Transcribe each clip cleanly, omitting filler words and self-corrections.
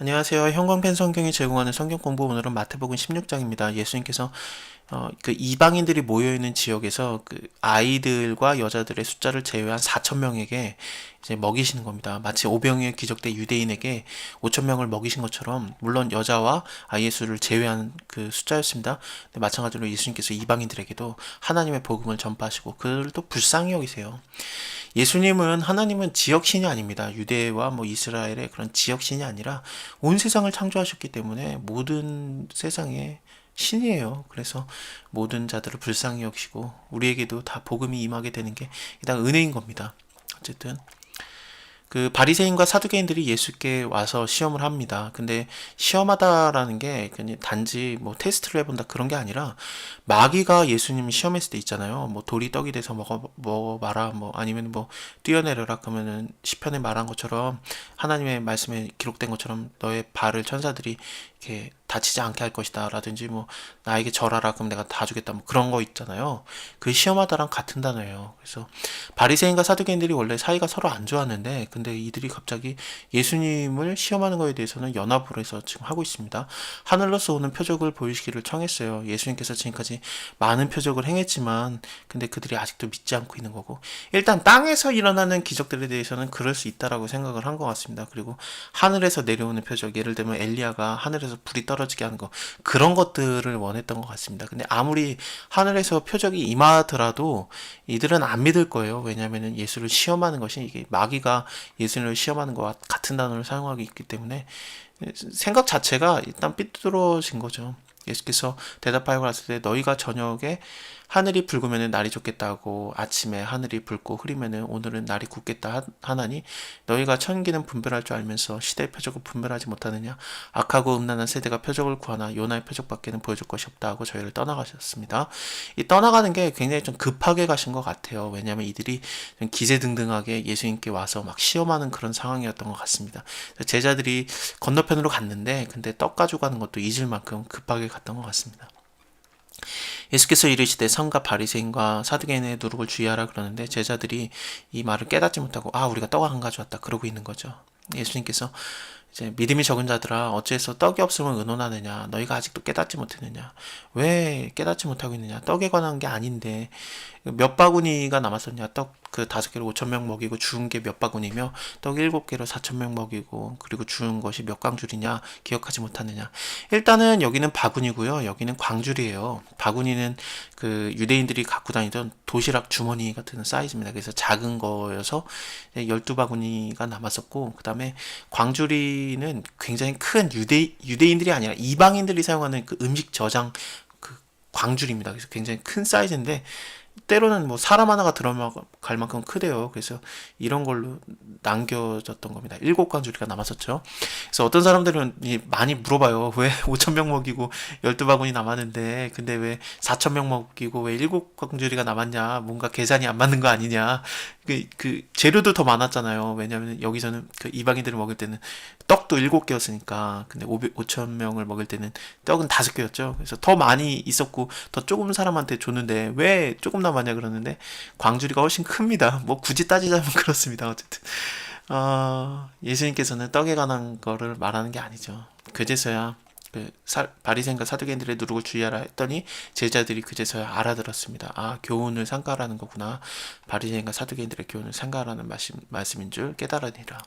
안녕하세요. 형광펜 성경이 제공하는 성경 공부 오늘은 마태복음 16장입니다. 예수님께서 그 이방인들이 모여 있는 지역에서 그 아이들과 여자들의 숫자를 제외한 4천 명에게 이제 먹이시는 겁니다. 마치 오병이의 기적 때 유대인에게 5천 명을 먹이신 것처럼 물론 여자와 아이의 수를 제외한 그 숫자였습니다. 근데 마찬가지로 예수님께서 이방인들에게도 하나님의 복음을 전파하시고 그들을 또 불쌍히 여기세요. 하나님은 지역신이 아닙니다. 유대와 뭐 이스라엘의 그런 지역신이 아니라 온 세상을 창조하셨기 때문에 모든 세상의 신이에요. 그래서 모든 자들을 불쌍히 여기시고 우리에게도 다 복음이 임하게 되는 게 일단 은혜인 겁니다. 어쨌든 그 바리새인과 사두개인들이 예수께 와서 시험을 합니다. 근데 시험하다라는 게 그냥 단지 뭐 테스트를 해본다 그런 게 아니라 마귀가 예수님 시험했을 때 있잖아요. 뭐 돌이 떡이 돼서 먹어봐라 뭐 아니면 뭐 뛰어내려라 그러면은 시편에 말한 것처럼 하나님의 말씀에 기록된 것처럼 너의 발을 천사들이 이렇게 다치지 않게 할 것이다 라든지 뭐 나에게 절하라 그럼 내가 다 주겠다 뭐 그런 거 있잖아요. 그 시험하다랑 같은 단어예요. 그래서 바리새인과 사두개인들이 원래 사이가 서로 안 좋았는데 근데 이들이 갑자기 예수님을 시험하는 거에 대해서는 연합을 해서 지금 하고 있습니다. 하늘로서 오는 표적을 보이시기를 청했어요. 예수님께서 지금까지 많은 표적을 행했지만 근데 그들이 아직도 믿지 않고 있는 거고 일단 땅에서 일어나는 기적들에 대해서는 그럴 수 있다라고 생각을 한 것 같습니다. 그리고 하늘에서 내려오는 표적 예를 들면 엘리야가 하늘에서 불이 떨어지게 하는 거 그런 것들을 원했던 것 같습니다. 근데 아무리 하늘에서 표적이 임하더라도 이들은 안 믿을 거예요. 왜냐하면 예수를 시험하는 것이 이게 마귀가 예수를 시험하는 것과 같은 단어를 사용하고 있기 때문에 생각 자체가 일단 삐뚤어진 거죠. 예수께서 대답하여 가라사대 때 너희가 저녁에 하늘이 붉으면 날이 좋겠다고 아침에 하늘이 붉고 흐리면 오늘은 날이 굳겠다 하나니 너희가 천기는 분별할 줄 알면서 시대의 표적을 분별하지 못하느냐 악하고 음란한 세대가 표적을 구하나 요나의 표적밖에는 보여줄 것이 없다 하고 저희를 떠나가셨습니다. 이 떠나가는 게 굉장히 좀 급하게 가신 것 같아요. 왜냐하면 이들이 좀 기세등등하게 예수님께 와서 막 시험하는 그런 상황이었던 것 같습니다. 제자들이 건너편으로 갔는데 근데 떡 가지고 가는 것도 잊을 만큼 급하게 갔던 것 같습니다. 예수께서 이르시되 성가 바리새인과 사두개인의 누룩을 주의하라 그러는데 제자들이 이 말을 깨닫지 못하고 우리가 떡 안 가져왔다 그러고 있는 거죠. 예수님께서 이제 믿음이 적은 자들아 어째서 떡이 없으면 의논하느냐 너희가 아직도 깨닫지 못했느냐 왜 깨닫지 못하고 있느냐 떡에 관한 게 아닌데 몇 바구니가 남았었냐 떡 그 5개로 5천 명 먹이고 주운 게 몇 바구니며 떡 7개로 4천 명 먹이고 그리고 주운 것이 몇 광줄이냐 기억하지 못하느냐. 일단은 여기는 바구니고요 여기는 광줄이에요. 바구니는 그 유대인들이 갖고 다니던 도시락 주머니 같은 사이즈입니다. 그래서 작은 거여서 12바구니가 남았었고 그 다음에 광주리는 굉장히 큰 유대인들이 아니라 이방인들이 사용하는 그 음식 저장 그 광주리입니다. 그래서 굉장히 큰 사이즈인데 때로는 뭐 사람 하나가 들어갈 만큼 크대요. 그래서 이런 걸로 남겨졌던 겁니다. 7광주리가 남았었죠. 그래서 어떤 사람들은 많이 물어봐요. 왜 5천 명 먹이고 12바구니 남았는데 근데 왜 4천 명 먹이고 왜 7광주리가 남았냐. 뭔가 계산이 안 맞는 거 아니냐. 그 재료도 더 많았잖아요. 왜냐면 여기서는 그 이방인들을 먹을 때는 떡도 7개였으니까 근데 5천 명을 먹을 때는 떡은 5개였죠. 그래서 더 많이 있었고 더 조금 사람한테 줬는데 왜 조금 남았냐 그러는데 광주리가 훨씬 큽니다. 뭐 굳이 따지자면 그렇습니다. 어쨌든 예수님께서는 떡에 관한 거를 말하는 게 아니죠. 그제서야 바리새인과 사두개인들의 누룩을 주의하라 했더니 제자들이 그제서야 알아들었습니다. 교훈을 삼가라는 거구나. 바리새인과 사두개인들의 교훈을 삼가라는 말씀인 줄 깨달으니라.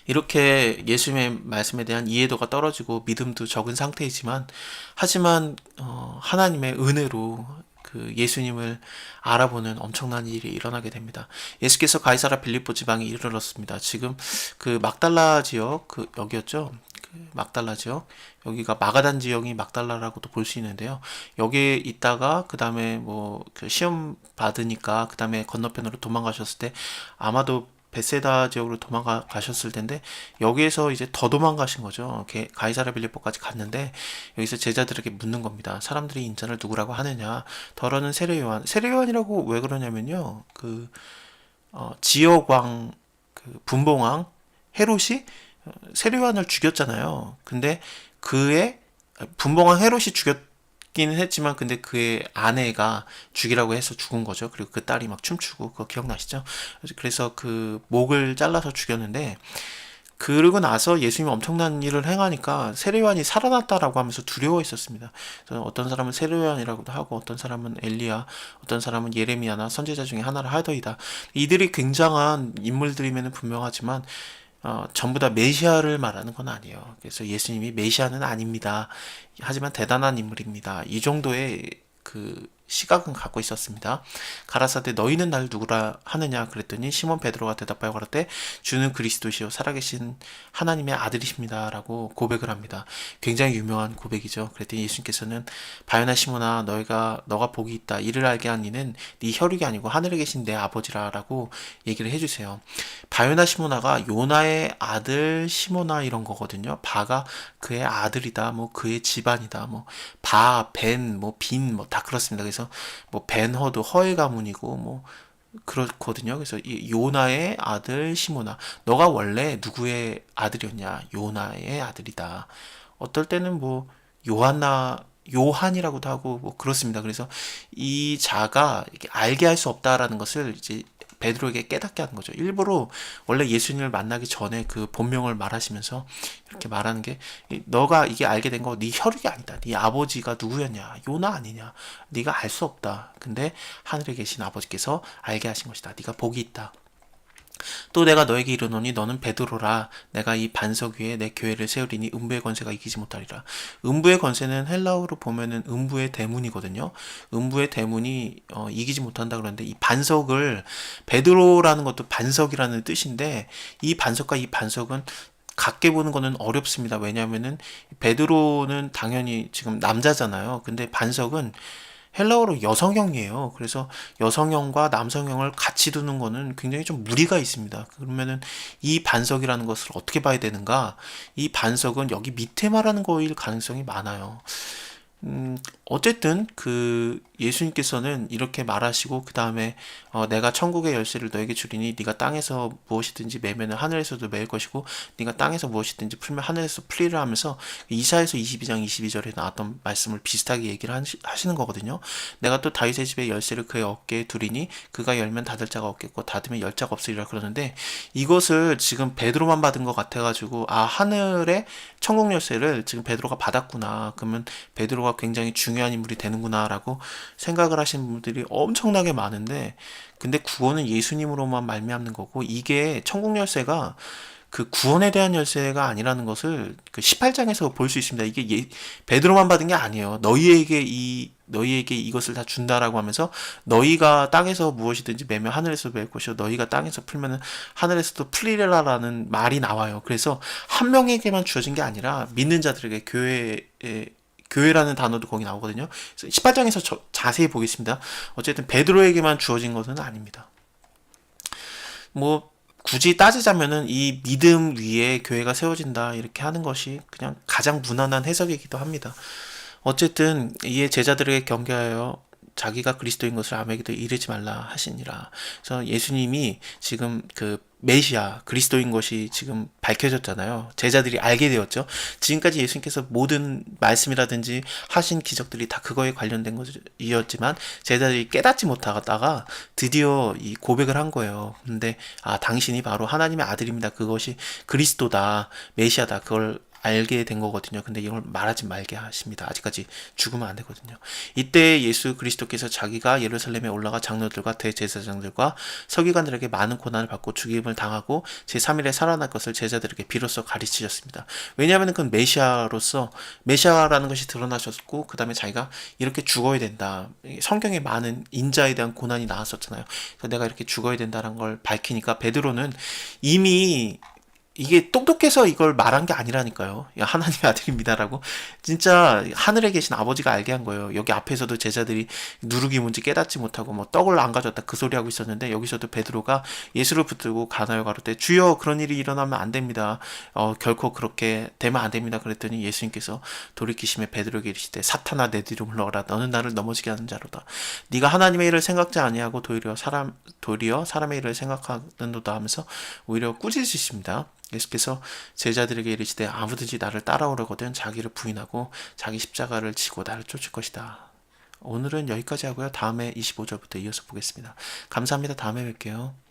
이렇게 예수님의 말씀에 대한 이해도가 떨어지고 믿음도 적은 상태이지만 하지만 하나님의 은혜로 그 예수님을 알아보는 엄청난 일이 일어나게 됩니다. 예수께서 가이사라 빌립보 지방에 이르렀습니다. 지금 그 막달라 지역 여기였죠. 그 막달라 지역 여기가 마가단 지역이 막달라라고도 볼 수 있는데요. 여기에 있다가 그 다음에 뭐 그 시험 받으니까 그 다음에 건너편으로 도망가셨을 때 아마도 베세다 지역으로 도망가셨을 텐데 여기에서 이제 더 도망가신 거죠. 가이사라 빌립보까지 갔는데 여기서 제자들에게 묻는 겁니다. 사람들이 인자를 누구라고 하느냐? 더러는 세례요한. 세례요한이라고 왜 그러냐면요. 지역왕 분봉왕 헤롯이 세례요한을 죽였잖아요. 근데 그의 분봉왕 헤롯이 죽였기는 했지만 근데 그의 아내가 죽이라고 해서 죽은 거죠. 그리고 그 딸이 막 춤추고 그거 기억나시죠? 그래서 그 목을 잘라서 죽였는데 그러고 나서 예수님이 엄청난 일을 행하니까 세례요한이 살아났다라고 하면서 두려워했었습니다. 그래서 어떤 사람은 세례요한이라고도 하고 어떤 사람은 엘리야, 어떤 사람은 예레미야나 선지자 중에 하나를 하더이다. 이들이 굉장한 인물들이면 분명하지만 전부 다 메시아를 말하는 건 아니에요. 그래서 예수님이 메시아는 아닙니다. 하지만 대단한 인물입니다. 이 정도의 그 시각은 갖고 있었습니다. 가라사대 너희는 날 누구라 하느냐 그랬더니 시몬 베드로가 대답하여 가로되 주는 그리스도시요 살아계신 하나님의 아들이십니다라고 고백을 합니다. 굉장히 유명한 고백이죠. 그랬더니 예수님께서는 바요나 시몬아 너가 복이 있다. 이를 알게 한 이는 네 혈육이 아니고 하늘에 계신 내 아버지라라고 얘기를 해주세요. 바요나 시모나가 요나의 아들 시모나 이런 거거든요. 바가 그의 아들이다, 뭐 그의 집안이다, 뭐 바, 벤, 뭐 빈, 뭐 다 그렇습니다. 그래서 뭐 벤허도 허의 가문이고 뭐 그렇거든요. 그래서 이 요나의 아들 시모나, 너가 원래 누구의 아들이었냐? 요나의 아들이다. 어떨 때는 뭐 요한이라고도 하고 뭐 그렇습니다. 그래서 이 자가 이렇게 알게 할 수 없다라는 것을 이제 베드로에게 깨닫게 하는 거죠. 일부러 원래 예수님을 만나기 전에 그 본명을 말하시면서 이렇게 말하는 게 너가 이게 알게 된 거 네 혈육이 아니다. 네 아버지가 누구였냐? 요나 아니냐? 네가 알 수 없다. 근데 하늘에 계신 아버지께서 알게 하신 것이다. 네가 복이 있다. 또 내가 너에게 이르노니 너는 베드로라. 내가 이 반석 위에 내 교회를 세우리니 음부의 권세가 이기지 못하리라. 음부의 권세는 헬라어로 보면은 음부의 대문이거든요. 음부의 대문이 이기지 못한다 그러는데, 이 반석을, 베드로라는 것도 반석이라는 뜻인데 이 반석과 이 반석은 같게 보는 거는 어렵습니다. 왜냐하면은 베드로는 당연히 지금 남자잖아요. 근데 반석은 헬라어로 여성형이에요. 그래서 여성형과 남성형을 같이 두는 거는 굉장히 좀 무리가 있습니다. 그러면은 이 반석이라는 것을 어떻게 봐야 되는가? 이 반석은 여기 밑에 말하는 거일 가능성이 많아요. 어쨌든 그 예수님께서는 이렇게 말하시고 그 다음에 내가 천국의 열쇠를 너에게 주리니 네가 땅에서 무엇이든지 매면은 하늘에서도 매일 것이고 네가 땅에서 무엇이든지 풀면 하늘에서 풀리라 하면서 이사야서 22장 22절에 나왔던 말씀을 비슷하게 얘기를 하시는 거거든요. 내가 또 다윗의 집의 열쇠를 그의 어깨에 두리니 그가 열면 닫을 자가 없겠고 닫으면 열 자가 없으리라 그러는데, 이것을 지금 베드로만 받은 것 같아가지고 하늘의 천국 열쇠를 지금 베드로가 받았구나, 그러면 베드로가 굉장히 중요한 인물이 되는구나라고 생각을 하시는 분들이 엄청나게 많은데, 근데 구원은 예수님으로만 말미암는 거고, 이게 천국 열쇠가 그 구원에 대한 열쇠가 아니라는 것을 그 18장에서 볼 수 있습니다. 이게 베드로만 받은 게 아니에요. 너희에게 이것을 다 준다라고 하면서 너희가 땅에서 무엇이든지 매면 하늘에서 매일 것이요 너희가 땅에서 풀면은 하늘에서도 풀리라라는 말이 나와요. 그래서 한 명에게만 주어진 게 아니라 믿는 자들에게, 교회라는 단어도 거기 나오거든요. 18장에서 자세히 보겠습니다. 어쨌든 베드로에게만 주어진 것은 아닙니다. 뭐 굳이 따지자면은 이 믿음 위에 교회가 세워진다 이렇게 하는 것이 그냥 가장 무난한 해석이기도 합니다. 어쨌든 이에 제자들에게 경계하여 자기가 그리스도인 것을 아무에게도 이르지 말라 하시니라. 그래서 예수님이 지금 그 메시아 그리스도인 것이 지금 밝혀졌잖아요. 제자들이 알게 되었죠. 지금까지 예수님께서 모든 말씀이라든지 하신 기적들이 다 그거에 관련된 것이었지만 제자들이 깨닫지 못하다가 드디어 이 고백을 한 거예요. 근데 당신이 바로 하나님의 아들입니다. 그것이 그리스도다, 메시아다, 그걸 알게 된 거거든요. 근데 이걸 말하지 말게 하십니다. 아직까지 죽으면 안 되거든요. 이때 예수 그리스도께서 자기가 예루살렘에 올라가 장로들과 대제사장들과 서기관들에게 많은 고난을 받고 죽임을 당하고 제3일에 살아날 것을 제자들에게 비로소 가르치셨습니다. 왜냐하면 그건 메시아로서, 메시아라는 것이 드러나셨고 그 다음에 자기가 이렇게 죽어야 된다. 성경에 많은 인자에 대한 고난이 나왔었잖아요. 그래서 내가 이렇게 죽어야 된다는 걸 밝히니까 베드로는 이미 이게 똑똑해서 이걸 말한 게 아니라니까요. 야, 하나님의 아들입니다라고 진짜 하늘에 계신 아버지가 알게 한 거예요. 여기 앞에서도 제자들이 누룩이 뭔지 깨닫지 못하고 뭐 떡을 안 가져왔다 그 소리 하고 있었는데, 여기서도 베드로가 예수를 붙들고 가나요 가로되 주여 그런 일이 일어나면 안 됩니다. 결코 그렇게 되면 안 됩니다. 그랬더니 예수님께서 돌이키심에 베드로에게 이르시되 사탄아 내 뒤로 물러가라. 너는 나를 넘어지게 하는 자로다. 네가 하나님의 일을 생각지 아니하고 도리어 사람의 일을 생각하는도다 하면서 오히려 꾸짖으십니다. 예수께서 제자들에게 이르시되 아무든지 나를 따라오려거든 자기를 부인하고 자기 십자가를 지고 나를 쫓을 것이다. 오늘은 여기까지 하고요. 다음에 25절부터 이어서 보겠습니다. 감사합니다. 다음에 뵐게요.